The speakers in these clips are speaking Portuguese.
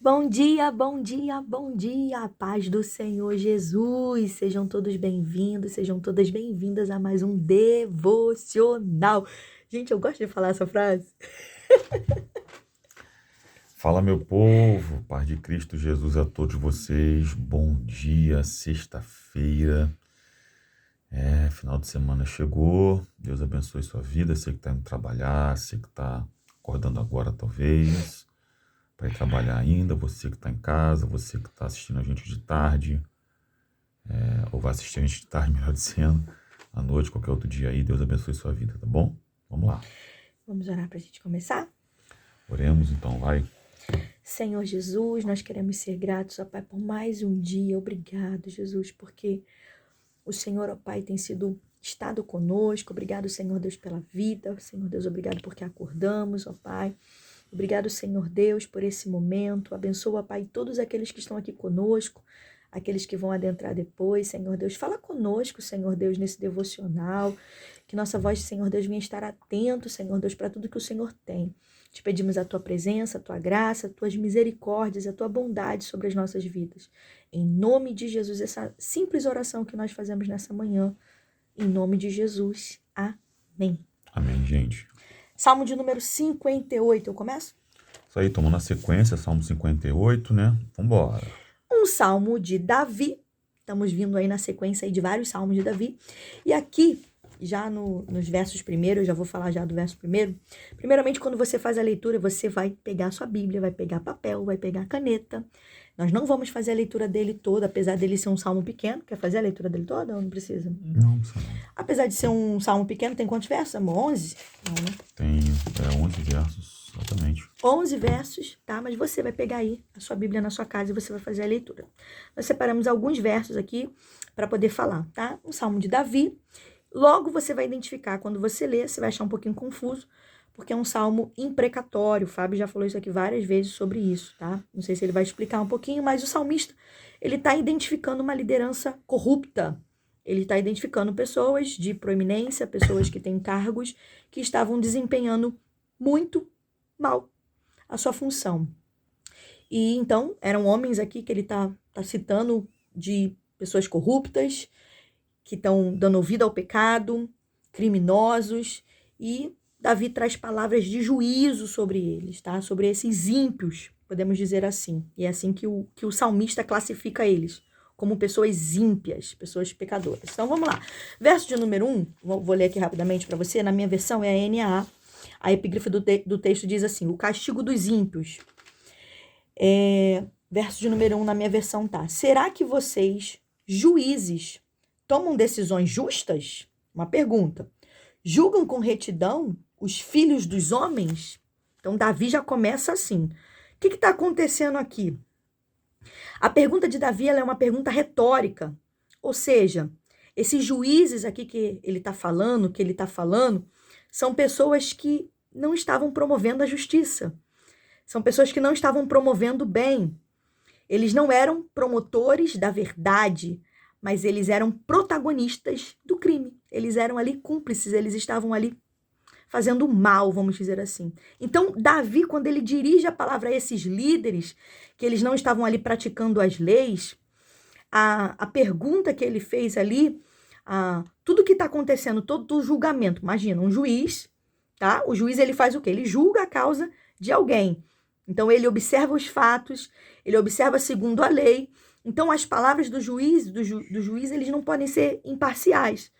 Bom dia, bom dia, bom dia, a paz do Senhor Jesus. Sejam todos bem-vindos, sejam todas bem-vindas a mais um devocional. Gente, eu gosto de falar essa frase. Fala, meu povo, paz de Cristo Jesus a todos vocês. Bom dia, sexta-feira. Final de semana chegou. Deus abençoe sua vida. Você que está indo trabalhar, você que está acordando agora, talvez, para ir trabalhar ainda. Você que está em casa, você que está assistindo a gente de tarde, ou vai assistir a gente de tarde, melhor dizendo, à noite, qualquer outro dia aí. Deus abençoe sua vida, tá bom? Vamos lá. Vamos orar para a gente começar? Oremos então, vai. Senhor Jesus, nós queremos ser gratos, ó Pai, por mais um dia. Obrigado, Jesus, porque o Senhor, ó Pai, tem estado conosco. Obrigado, Senhor Deus, pela vida. Senhor Deus, obrigado porque acordamos, ó Pai. Obrigado, Senhor Deus, por esse momento. Abençoa, Pai, todos aqueles que estão aqui conosco, aqueles que vão adentrar depois, Senhor Deus. Fala conosco, Senhor Deus, nesse devocional. Que nossa voz, Senhor Deus, venha estar atento, Senhor Deus, para tudo que o Senhor tem. Te pedimos a tua presença, a tua graça, as tuas misericórdias, a tua bondade sobre as nossas vidas. Em nome de Jesus, essa simples oração que nós fazemos nessa manhã. Em nome de Jesus. Amém. Amém, gente. Salmo de número 58, eu começo? Isso aí, tomando a sequência, Salmo 58, né? Vambora. Um salmo de Davi. Estamos vindo aí na sequência aí de vários salmos de Davi. E aqui, já nos versos primeiros, eu já vou falar já do verso primeiro. Primeiramente, quando você faz a leitura, você vai pegar a sua Bíblia, vai pegar papel, vai pegar caneta. Nós não vamos fazer a leitura dele toda, apesar dele ser um salmo pequeno. Quer fazer a leitura dele toda ou não precisa? Não, precisa não. Apesar de ser um salmo pequeno, tem quantos versos, amor? 11? Não, né? Tem 11 versos, exatamente. 11 versos, tá? Mas você vai pegar aí a sua Bíblia na sua casa e você vai fazer a leitura. Nós separamos alguns versos aqui para poder falar, tá? Um salmo de Davi. Logo você vai identificar, quando você lê, você vai achar um pouquinho confuso, porque é um salmo imprecatório. O Fábio já falou isso aqui várias vezes sobre isso, tá? Não sei se ele vai explicar um pouquinho, mas o salmista, ele está identificando uma liderança corrupta. Ele está identificando pessoas de proeminência, pessoas que têm cargos, que estavam desempenhando muito mal a sua função. E então, eram homens aqui que ele tá citando de pessoas corruptas, que estão dando ouvido ao pecado, criminosos, e Davi traz palavras de juízo sobre eles, tá? Sobre esses ímpios, podemos dizer assim. E é assim que o salmista classifica eles, como pessoas ímpias, pessoas pecadoras. Então, vamos lá. Verso de número 1, vou ler aqui rapidamente para você, na minha versão é a NAA. A epígrafe do texto diz assim: o castigo dos ímpios. Verso de número 1 na minha versão tá: será que vocês, juízes, tomam decisões justas? Uma pergunta. Julgam com retidão os filhos dos homens? Então Davi já começa assim. O que está acontecendo aqui? A pergunta de Davi ela é uma pergunta retórica. Ou seja, esses juízes aqui que ele está falando, são pessoas que não estavam promovendo a justiça. São pessoas que não estavam promovendo o bem. Eles não eram promotores da verdade, mas eles eram protagonistas do crime. Eles eram ali cúmplices, eles estavam ali fazendo mal, vamos dizer assim. Então, Davi, quando ele dirige a palavra a esses líderes, que eles não estavam ali praticando as leis, a pergunta que ele fez ali, tudo que está acontecendo, todo o julgamento, imagina, um juiz, tá? O juiz, ele faz o quê? Ele julga a causa de alguém. Então, ele observa os fatos, ele observa segundo a lei. Então, as palavras do juiz, eles não podem ser imparciais.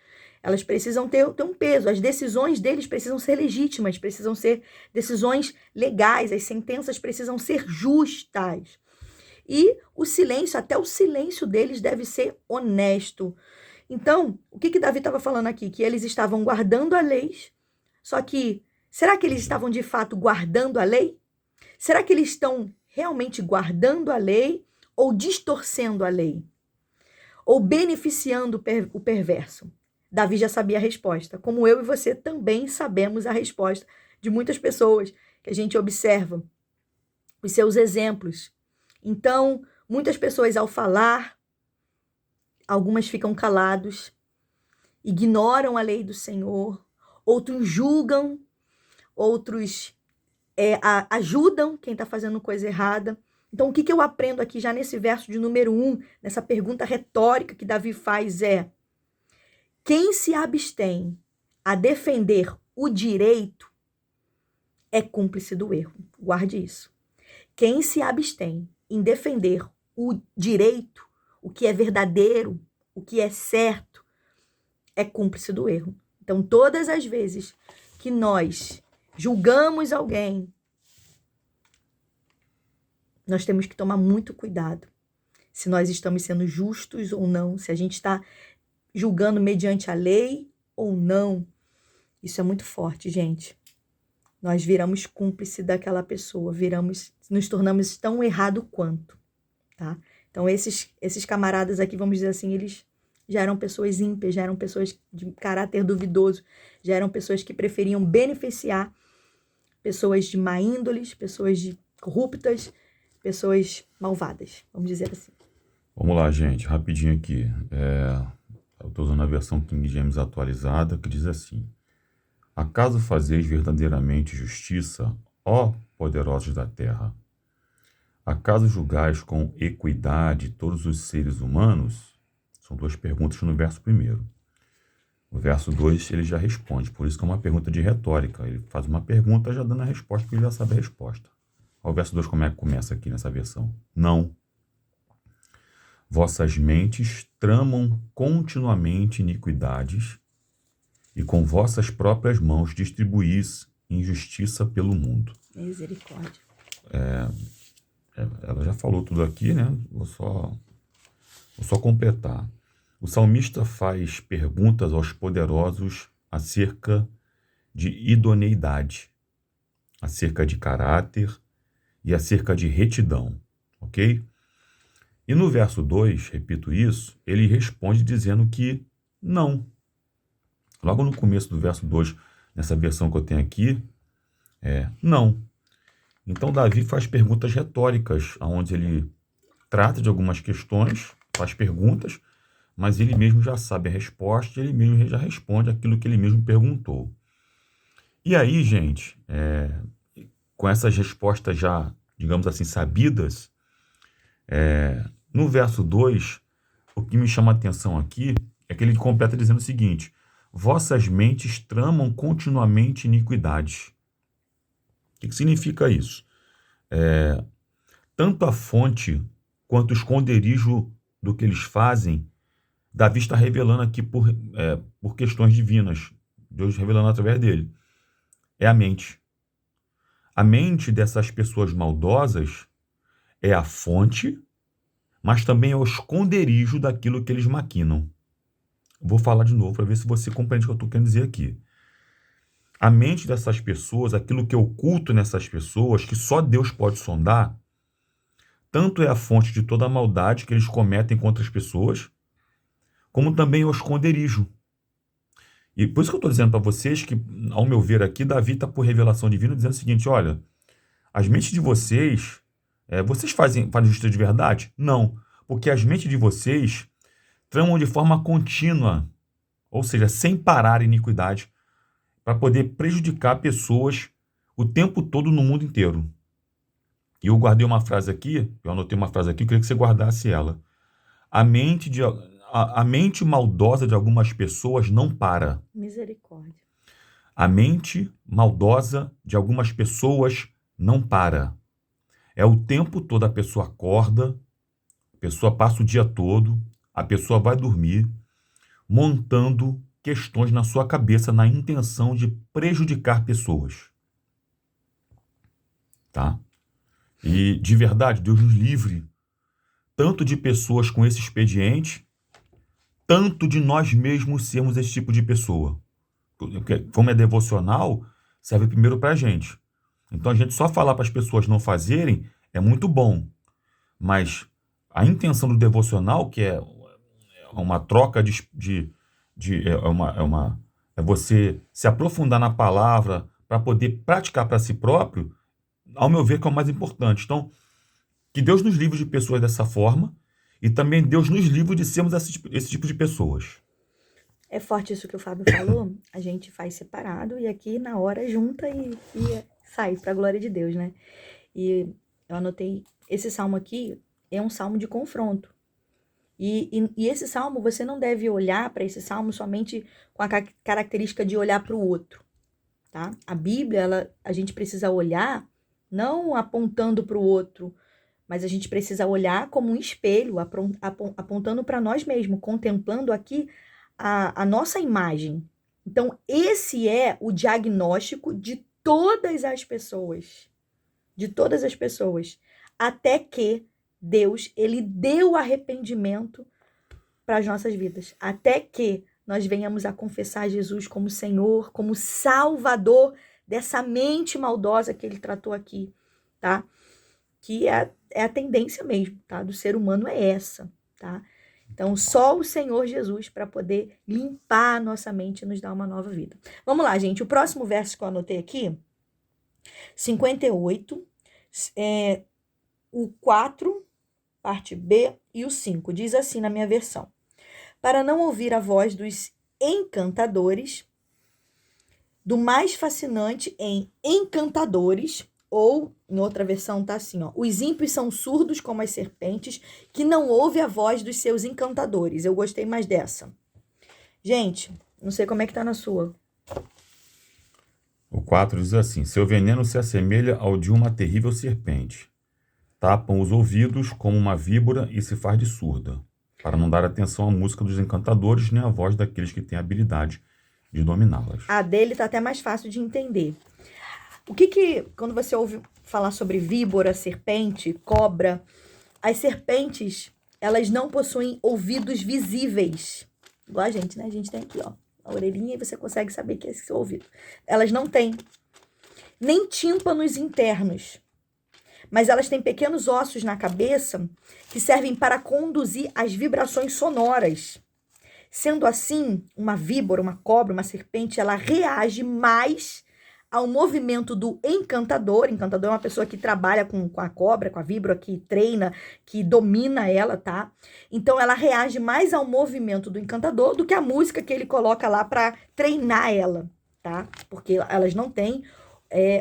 Elas precisam ter um peso. As decisões deles precisam ser legítimas, precisam ser decisões legais. As sentenças precisam ser justas. E o silêncio, até o silêncio deles deve ser honesto. Então, o que Davi estava falando aqui? Que eles estavam guardando a lei, só que, será que eles estavam de fato guardando a lei? Será que eles estão realmente guardando a lei ou distorcendo a lei? Ou beneficiando o perverso? Davi já sabia a resposta, como eu e você também sabemos a resposta de muitas pessoas que a gente observa os seus exemplos. Então, muitas pessoas ao falar, algumas ficam calados, ignoram a lei do Senhor, outros julgam, outros ajudam quem está fazendo coisa errada. Então, o que eu aprendo aqui já nesse verso de número 1, nessa pergunta retórica que Davi faz é: quem se abstém a defender o direito é cúmplice do erro. Guarde isso. Quem se abstém em defender o direito, o que é verdadeiro, o que é certo, é cúmplice do erro. Então, todas as vezes que nós julgamos alguém, nós temos que tomar muito cuidado se nós estamos sendo justos ou não, se a gente está julgando mediante a lei ou não. Isso é muito forte, gente. Nós viramos cúmplice daquela pessoa, nos tornamos tão errado quanto, tá? Então, esses camaradas aqui, vamos dizer assim, eles já eram pessoas ímpias, já eram pessoas de caráter duvidoso, já eram pessoas que preferiam beneficiar pessoas de má índole, pessoas corruptas, pessoas malvadas, vamos dizer assim. Vamos lá, gente, rapidinho aqui. Eu estou usando a versão King James atualizada, que diz assim: acaso fazeis verdadeiramente justiça, ó poderosos da terra? Acaso julgais com equidade todos os seres humanos? São duas perguntas no verso 1. O verso 2 ele já responde, por isso que é uma pergunta de retórica. Ele faz uma pergunta já dando a resposta, porque ele já sabe a resposta. Olha o verso 2 como é que começa aqui nessa versão. Não. Vossas mentes tramam continuamente iniquidades e com vossas próprias mãos distribuís injustiça pelo mundo. Misericórdia. Ela já falou tudo aqui, né? Vou só completar. O salmista faz perguntas aos poderosos acerca de idoneidade, acerca de caráter e acerca de retidão, ok? E no verso 2, repito isso, ele responde dizendo que não. Logo no começo do verso 2, nessa versão que eu tenho aqui, não. Então Davi faz perguntas retóricas, onde ele trata de algumas questões, faz perguntas, mas ele mesmo já sabe a resposta, ele mesmo já responde aquilo que ele mesmo perguntou. E aí, gente, com essas respostas já, digamos assim, sabidas, no verso 2, o que me chama a atenção aqui é que ele completa dizendo o seguinte: vossas mentes tramam continuamente iniquidades. O que significa isso? Tanto a fonte quanto o esconderijo do que eles fazem, Davi está revelando aqui por questões divinas, Deus revelando através dele. É a mente. A mente dessas pessoas maldosas é a fonte, mas também é o esconderijo daquilo que eles maquinam. Vou falar de novo para ver se você compreende o que eu estou querendo dizer aqui. A mente dessas pessoas, aquilo que é oculto nessas pessoas, que só Deus pode sondar, tanto é a fonte de toda a maldade que eles cometem contra as pessoas, como também é o esconderijo. E por isso que eu estou dizendo para vocês que, ao meu ver aqui, Davi está por revelação divina dizendo o seguinte: olha, as mentes de vocês, vocês fazem justiça de verdade? Não, porque as mentes de vocês tramam de forma contínua, ou seja, sem parar a iniquidade, para poder prejudicar pessoas o tempo todo no mundo inteiro. E eu guardei uma frase aqui, eu anotei uma frase aqui, eu queria que você guardasse ela. A mente maldosa de algumas pessoas não para. Misericórdia. A mente maldosa de algumas pessoas não para. É o tempo todo, a pessoa acorda, a pessoa passa o dia todo, a pessoa vai dormir, montando questões na sua cabeça na intenção de prejudicar pessoas. Tá? E, de verdade, Deus nos livre tanto de pessoas com esse expediente, tanto de nós mesmos sermos esse tipo de pessoa. Como é devocional, serve primeiro para a gente. Então, a gente só falar para as pessoas não fazerem é muito bom. Mas a intenção do devocional, que é uma troca é você se aprofundar na palavra para poder praticar para si próprio, ao meu ver, que é o mais importante. Então, que Deus nos livre de pessoas dessa forma e também Deus nos livre de sermos esse tipo de pessoas. É forte isso que o Fábio falou, a gente faz separado e aqui na hora junta e sai para a glória de Deus, né? E eu anotei esse salmo aqui é um salmo de confronto. E esse salmo, você não deve olhar para esse salmo somente com a característica de olhar para o outro, tá? A Bíblia, a gente precisa olhar não apontando para o outro, mas a gente precisa olhar como um espelho, apontando para nós mesmos, contemplando aqui a nossa imagem. Então, esse é o diagnóstico de todas as pessoas, até que Deus, ele deu arrependimento para as nossas vidas, até que nós venhamos a confessar Jesus como Senhor, como Salvador dessa mente maldosa que ele tratou aqui, tá? Que é a tendência mesmo, tá? Do ser humano é essa, tá? Então, só o Senhor Jesus para poder limpar a nossa mente e nos dar uma nova vida. Vamos lá, gente. O próximo verso que eu anotei aqui, 58, o 4, parte B, e o 5. Diz assim na minha versão: para não ouvir a voz dos encantadores, do mais fascinante em encantadores, ou em outra versão tá assim, ó: os ímpios são surdos como as serpentes, que não ouve a voz dos seus encantadores. Eu gostei mais dessa. Gente, não sei como é que tá na sua. O 4 diz assim: seu veneno se assemelha ao de uma terrível serpente. Tapam os ouvidos como uma víbora e se faz de surda, para não dar atenção à música dos encantadores, nem à voz daqueles que têm a habilidade de dominá-las. A dele tá até mais fácil de entender. Quando você ouve falar sobre víbora, serpente, cobra, as serpentes, elas não possuem ouvidos visíveis. Igual a gente, né? A gente tem aqui, ó, a orelhinha, e você consegue saber que é esse seu ouvido. Elas não têm nem tímpanos internos, mas elas têm pequenos ossos na cabeça que servem para conduzir as vibrações sonoras. Sendo assim, uma víbora, uma cobra, uma serpente, ela reage mais ao movimento do encantador. Encantador é uma pessoa que trabalha com a cobra, com a víbora, que treina, que domina ela, tá? Então, ela reage mais ao movimento do encantador do que a música que ele coloca lá para treinar ela, tá? Porque elas não têm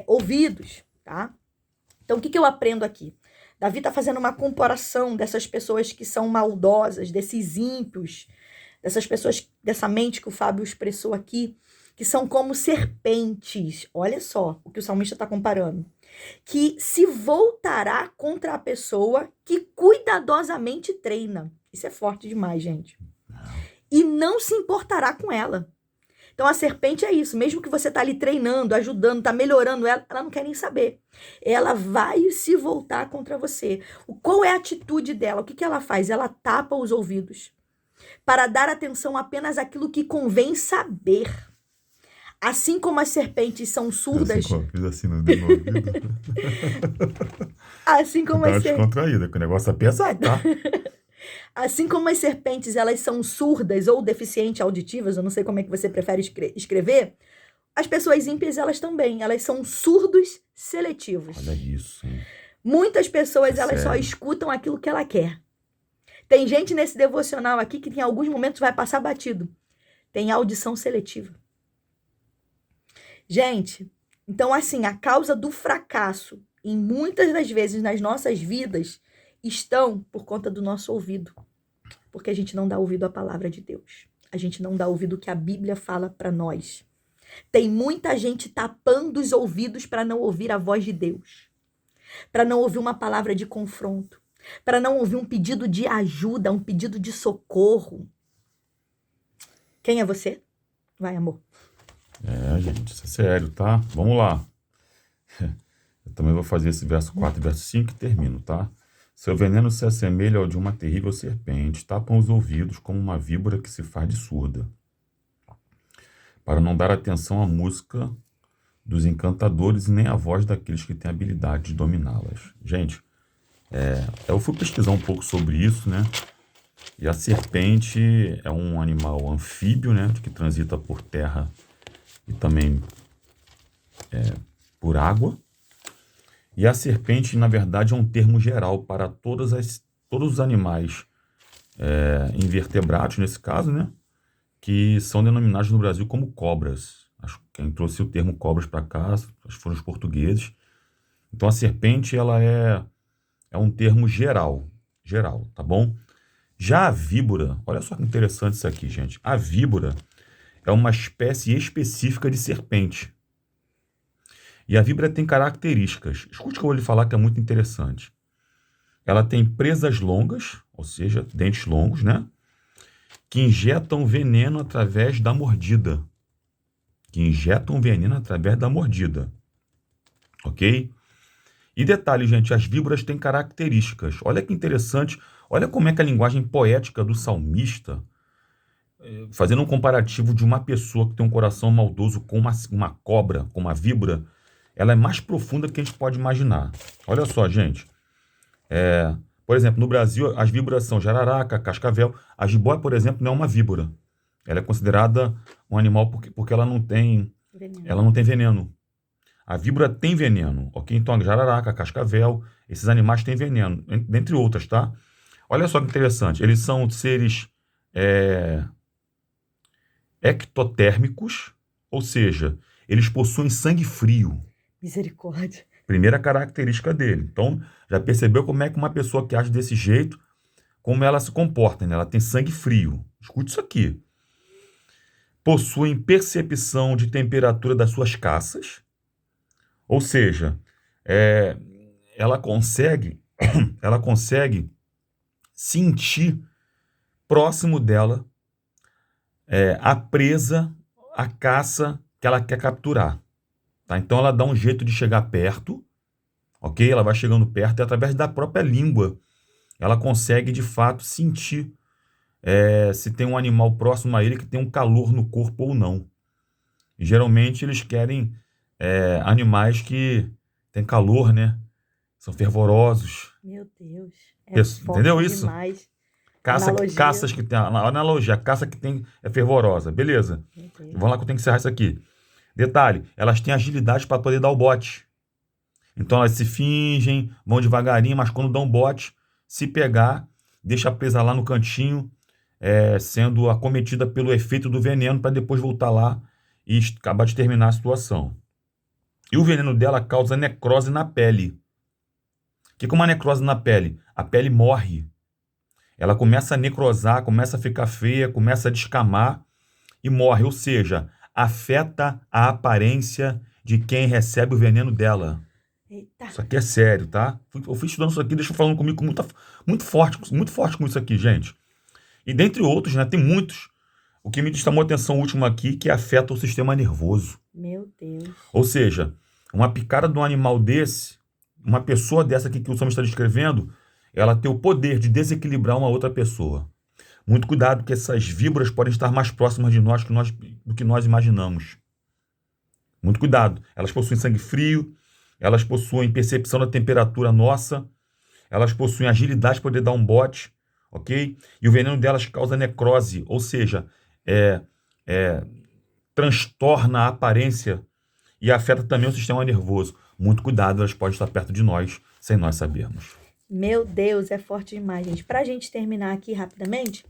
ouvidos, tá? Então, o que eu aprendo aqui? Davi está fazendo uma comparação dessas pessoas que são maldosas, desses ímpios, dessas pessoas, dessa mente que o Fábio expressou aqui, que são como serpentes. Olha só o que o salmista está comparando. Que se voltará contra a pessoa que cuidadosamente treina. Isso é forte demais, gente. E não se importará com ela. Então, a serpente é isso. Mesmo que você está ali treinando, ajudando, está melhorando ela, ela não quer nem saber. Ela vai se voltar contra você. Qual é a atitude dela? O que ela faz? Ela tapa os ouvidos para dar atenção apenas àquilo que convém saber. Assim como as serpentes são surdas... Fiz assim no dedo no ouvido. Assim como as serpentes... descontraída, que o negócio é pesado, tá? Assim como as serpentes, elas são surdas ou deficientes auditivas, eu não sei como é que você prefere escrever, as pessoas ímpias, elas também, elas são surdos seletivos. Olha isso, hein? Muitas pessoas, elas só escutam aquilo que ela quer. Tem gente nesse devocional aqui que em alguns momentos vai passar batido. Tem audição seletiva. Gente, então assim, a causa do fracasso, em muitas das vezes nas nossas vidas, estão por conta do nosso ouvido. Porque a gente não dá ouvido à palavra de Deus. A gente não dá ouvido ao que a Bíblia fala para nós. Tem muita gente tapando os ouvidos para não ouvir a voz de Deus. Para não ouvir uma palavra de confronto. Para não ouvir um pedido de ajuda, um pedido de socorro. Quem é você? Vai, amor. Gente, isso é sério, tá? Vamos lá. Eu também vou fazer esse verso 4 e verso 5 e termino, tá? Seu veneno se assemelha ao de uma terrível serpente, tapam os ouvidos como uma víbora que se faz de surda, para não dar atenção à música dos encantadores e nem à voz daqueles que têm a habilidade de dominá-las. Gente, eu fui pesquisar um pouco sobre isso, né? E a serpente é um animal anfíbio, né? Que transita por terra e também por água. E a serpente, na verdade, é um termo geral para todos os animais invertebrados, nesse caso, né? Que são denominados no Brasil como cobras. Quem trouxe o termo cobras para cá foram os portugueses. Então, a serpente, ela é É um termo geral, tá bom? Já a víbora, olha só que interessante isso aqui, gente. A víbora é uma espécie específica de serpente. E a víbora tem características. Escute o que eu vou lhe falar que é muito interessante. Ela tem presas longas, ou seja, dentes longos, né? Que injetam veneno através da mordida. Ok? E detalhe, gente, as víboras têm características. Olha que interessante. Olha como é que a linguagem poética do salmista, fazendo um comparativo de uma pessoa que tem um coração maldoso com uma cobra, com uma víbora, ela é mais profunda do que a gente pode imaginar. Olha só, gente. Por exemplo, no Brasil, as víboras são jararaca, cascavel. A jiboia, por exemplo, não é uma víbora. Ela é considerada um animal porque ela não tem veneno. A víbora tem veneno, ok? Então, a jararaca, a cascavel, esses animais têm veneno, dentre outras, tá? Olha só que interessante. Eles são seres ectotérmicos, ou seja, eles possuem sangue frio. Misericórdia. Primeira característica dele. Então, já percebeu como é que uma pessoa que age desse jeito, como ela se comporta, né? Ela tem sangue frio. Escute isso aqui. Possuem percepção de temperatura das suas caças, ou seja, ela consegue sentir próximo dela a presa, a caça que ela quer capturar. Tá? Então ela dá um jeito de chegar perto, ok? Ela vai chegando perto e através da própria língua ela consegue de fato sentir se tem um animal próximo a ele que tem um calor no corpo ou não. E geralmente eles querem animais que têm calor, né? São fervorosos. Meu Deus. Entendeu isso? Demais. Caças que tem. Analogia, a caça que tem é fervorosa. Beleza. Vamos lá que eu tenho que encerrar isso aqui. Detalhe, elas têm agilidade para poder dar o bote. Então elas se fingem, vão devagarinho, mas quando dão bote, se pegar, deixa presa lá no cantinho, sendo acometida pelo efeito do veneno para depois voltar lá e acabar de terminar a situação. E o veneno dela causa necrose na pele. O que é uma necrose na pele? A pele morre. Ela começa a necrosar, começa a ficar feia, começa a descamar e morre. Ou seja, afeta a aparência de quem recebe o veneno dela. Eita. Isso aqui é sério, tá? Eu fui estudando isso aqui, deixa eu falando comigo muito forte com isso aqui, gente. E dentre outros, né, tem muitos. O que me chamou a atenção último aqui, que afeta o sistema nervoso. Meu Deus. Ou seja, uma picada de um animal desse, uma pessoa dessa aqui que o Salmo está descrevendo, ela tem o poder de desequilibrar uma outra pessoa. Muito cuidado, porque essas víboras podem estar mais próximas de nós do que nós imaginamos. Muito cuidado. Elas possuem sangue frio, elas possuem percepção da temperatura nossa, elas possuem agilidade para poder dar um bote, ok? E o veneno delas causa necrose, ou seja, transtorna a aparência e afeta também o sistema nervoso. Muito cuidado, elas podem estar perto de nós sem nós sabermos. Meu Deus, é forte demais, gente. Para a gente terminar aqui rapidamente,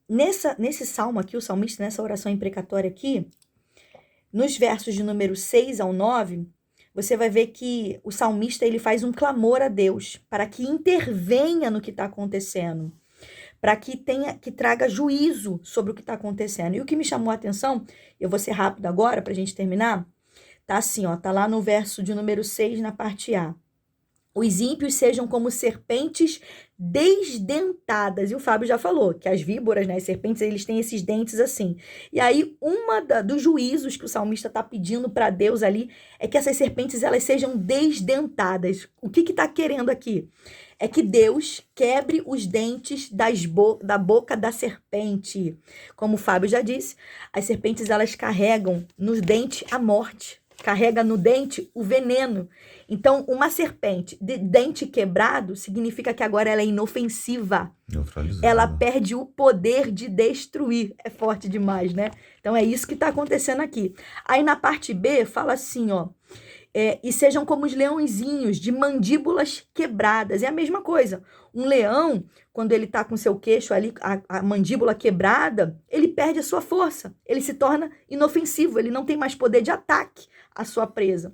nesse salmo aqui, o salmista, nessa oração imprecatória aqui, nos versos de número 6 ao 9, você vai ver que o salmista ele faz um clamor a Deus para que intervenha no que está acontecendo, para que traga juízo sobre o que está acontecendo. E o que me chamou a atenção, eu vou ser rápido agora para a gente terminar, tá assim, ó, tá lá no verso de número 6, na parte A. Os ímpios sejam como serpentes desdentadas. E o Fábio já falou que as víboras, né, as serpentes, eles têm esses dentes assim. E aí, dos juízos que o salmista está pedindo para Deus ali é que essas serpentes elas sejam desdentadas. O que está querendo aqui? É que Deus quebre os dentes da boca da serpente. Como o Fábio já disse, as serpentes elas carregam nos dentes a morte. Carrega no dente o veneno. Então, uma serpente de dente quebrado significa que agora ela é inofensiva. Ela perde o poder de destruir. É forte demais, né? Então, é isso que está acontecendo aqui. Aí, na parte B, fala assim, ó. E sejam como os leõezinhos, de mandíbulas quebradas. É a mesma coisa. Um leão, quando ele está com seu queixo ali, a mandíbula quebrada, ele perde a sua força. Ele se torna inofensivo, ele não tem mais poder de ataque à sua presa.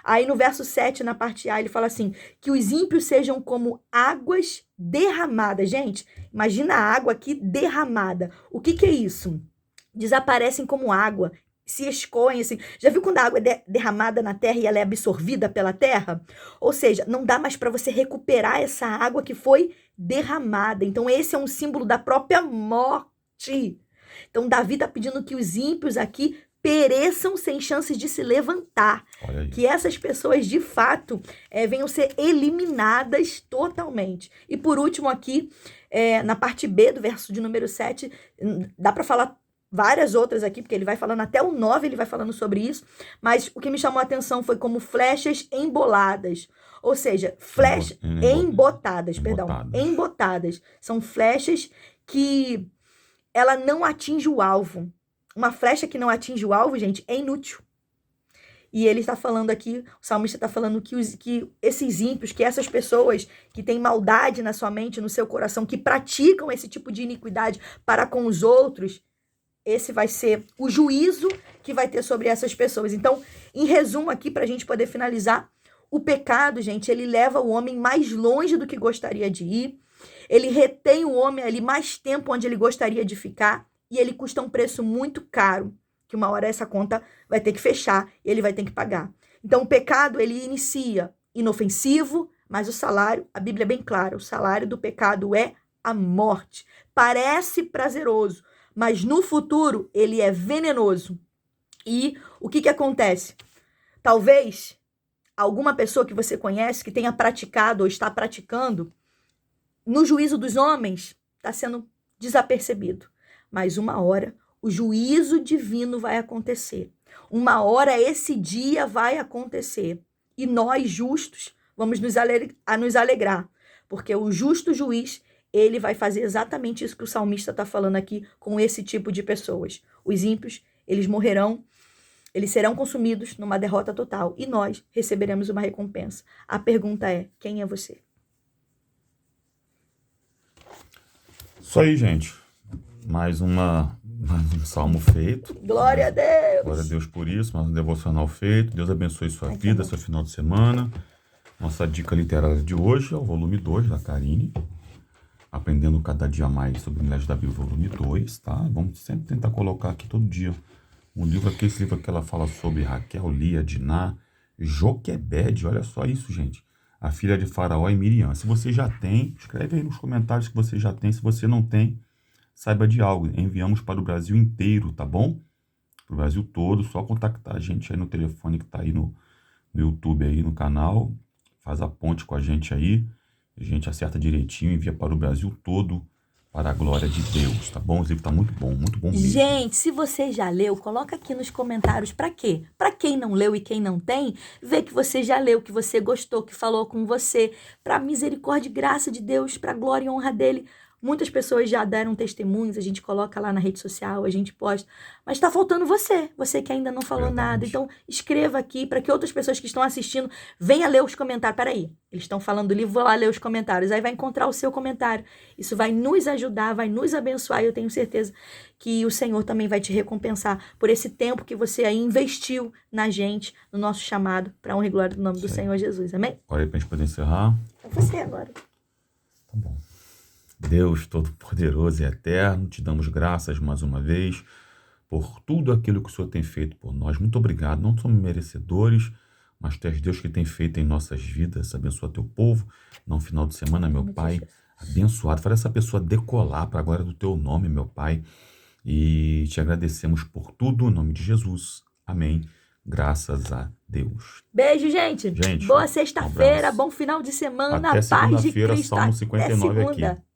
Aí no verso 7, na parte A, ele fala assim, que os ímpios sejam como águas derramadas. Gente, imagina a água aqui derramada. O que é isso? Desaparecem como água, se escoem, assim. Já viu quando a água é derramada na terra e ela é absorvida pela terra? Ou seja, não dá mais para você recuperar essa água que foi derramada. Então esse é um símbolo da própria morte. Então Davi está pedindo que os ímpios aqui pereçam sem chances de se levantar. Que essas pessoas, de fato, venham ser eliminadas totalmente. E por último aqui, na parte B do verso de número 7, dá para falar várias outras aqui, porque ele vai falando até o 9, ele vai falando sobre isso, mas o que me chamou a atenção foi como flechas emboladas, ou seja, flechas embotadas. São flechas que ela não atinge o alvo. Uma flecha que não atinge o alvo, gente, é inútil. E ele está falando aqui, o salmista está falando que esses ímpios, que essas pessoas que têm maldade na sua mente, no seu coração, que praticam esse tipo de iniquidade para com os outros, esse vai ser o juízo que vai ter sobre essas pessoas. Então, em resumo aqui, para a gente poder finalizar, o pecado, gente, ele leva o homem mais longe do que gostaria de ir, ele retém o homem ali mais tempo onde ele gostaria de ficar, e ele custa um preço muito caro, que uma hora essa conta vai ter que fechar e ele vai ter que pagar. Então, o pecado, ele inicia inofensivo, mas o salário, a Bíblia é bem clara, o salário do pecado é a morte. Parece prazeroso, mas no futuro ele é venenoso. E o que acontece? Talvez alguma pessoa que você conhece que tenha praticado ou está praticando, no juízo dos homens, está sendo desapercebido. Mas uma hora o juízo divino vai acontecer. Uma hora esse dia vai acontecer. E nós, justos, vamos nos alegrar. Porque o justo juiz, ele vai fazer exatamente isso que o salmista está falando aqui com esse tipo de pessoas. Os ímpios, eles morrerão, eles serão consumidos numa derrota total. E nós receberemos uma recompensa. A pergunta é, quem é você? Isso aí, gente. Mais um salmo feito. Glória a Deus! Glória a Deus por isso, mais um devocional feito. Deus abençoe sua vida, seu final de semana. Nossa dica literária de hoje é o volume 2 da Karine. Aprendendo cada dia mais sobre Mulheres da Bíblia, volume 2, tá? Vamos sempre tentar colocar aqui todo dia um livro aqui, esse livro aqui ela fala sobre Raquel, Lia, Diná, Joquebede, olha só isso, gente. A filha de Faraó e Miriam. Se você já tem, escreve aí nos comentários que você já tem. Se você não tem, saiba de algo. Enviamos para o Brasil inteiro, tá bom? Para o Brasil todo, só contactar a gente aí no telefone que tá aí no YouTube aí no canal. Faz a ponte com a gente aí. A gente acerta direitinho, envia para o Brasil todo, para a glória de Deus, tá bom? O livro tá muito bom mesmo. Gente, se você já leu, coloca aqui nos comentários para quê? Para quem não leu e quem não tem, vê que você já leu, que você gostou, que falou com você, para misericórdia e graça de Deus, para glória e honra dele. Muitas pessoas já deram testemunhos, a gente coloca lá na rede social, a gente posta. Mas está faltando você que ainda não falou nada. Então, escreva aqui para que outras pessoas que estão assistindo venham ler os comentários. Peraí, eles estão falando do livro, vou lá ler os comentários. Aí vai encontrar o seu comentário. Isso vai nos ajudar, vai nos abençoar. E eu tenho certeza que o Senhor também vai te recompensar por esse tempo que você aí investiu na gente, no nosso chamado, para honra e glória do nome do Senhor Jesus. Amém? Agora aí para a gente poder encerrar. É você agora. Tá bom. Deus Todo-Poderoso e Eterno, te damos graças mais uma vez por tudo aquilo que o Senhor tem feito por nós. Muito obrigado. Não somos merecedores, mas Tu és Deus que tem feito em nossas vidas. Abençoa Teu povo. No final de semana, meu Pai, abençoado. Faz essa pessoa decolar para a glória do Teu nome, meu Pai. E te agradecemos por tudo, em nome de Jesus. Amém. Graças a Deus. Beijo, gente. Boa sexta-feira, bom final de semana. Até Paz de segunda-feira, Cristo. Salmo 59 Até segunda. aqui.